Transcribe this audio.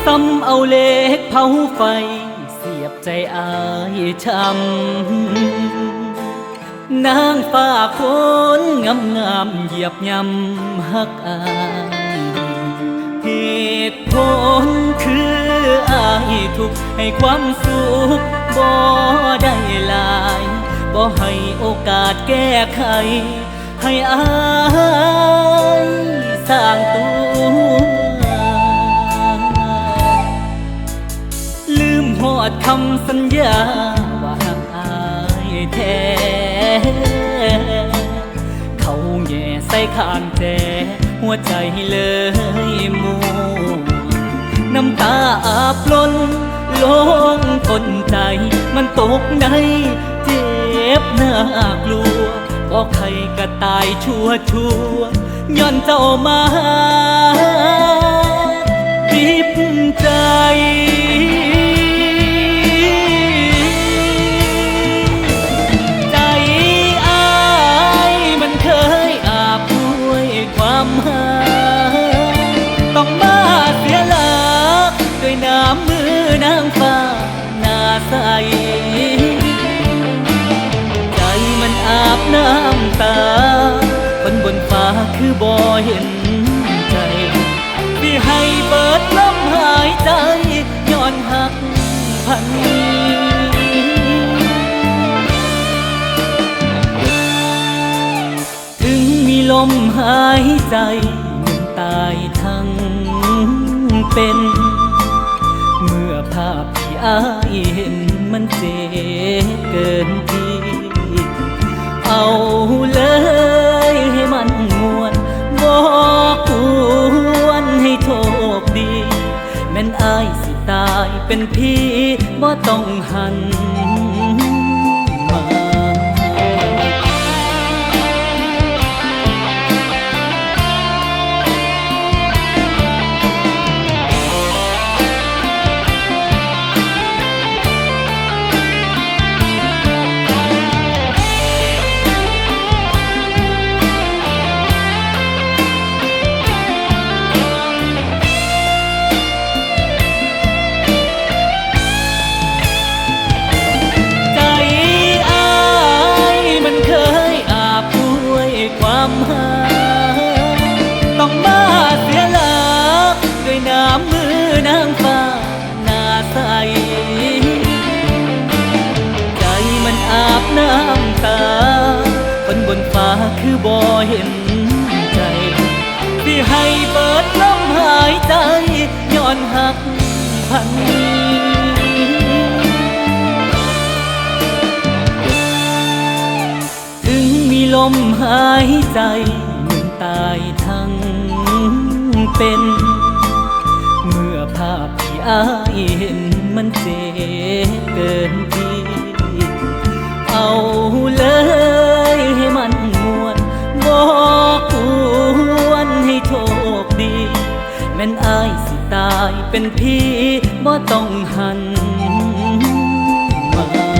ซ้ำเอาเหล็กเผาไฟเสียบใจอายช้ำนางฟ้าคนงามเหยียบย่ำหักอายเหตุผลคืออายทุกข์ให้ความสุขบ่ได้หลายบ่ให้โอกาสแก้ไขให้อายสร้างตัวลืมหอดคำสัญญาว่าหักอายแท้เขาแย่ใส่ข้างแจหัวใจเลยมัวน้ำตาอาบล้นลงก้นใจมันตกในเจ็บน่ากลัวก็ใครก็ตายชั่วย้อนเจ้ามาปิบใจใจอายมันเคยอาบด้วยความหาต้องมาเสียหลักด้วยน้ำมือนางฟ้าหน้าใสใจมันอาบน้ำตาคนบนฟ้าคือบ่เห็นใจที่ให้เบิดลมหายใจย้อนหักพันถึงมีลมหายใจมันตายทั้งเป็นเมื่อภาพที่อายเห็นมันเจ็บเกินที่เอาเลยให้มันมวนบอกควรให้โชคดีแม่นอายสิตายเป็นพี่บ่ต้องหันมาต้องมาเสียหลักด้วยน้ำมือนางฟ้าหน้าใสใจมันอาบน้ำตาคนบนฟ้าคือบ่เห็นใจที่ให้เปิดลมหายใจย้อนหักพันถึงมีลมหายใจตายทั้งเป็นเมื่อภาพที่อายเห็นมันเจ็บเกินที่เอาเลยให้มันมวนบอกควรให้โชคดีแม่นอายสิตายเป็นพี่บ่ต้องหันมา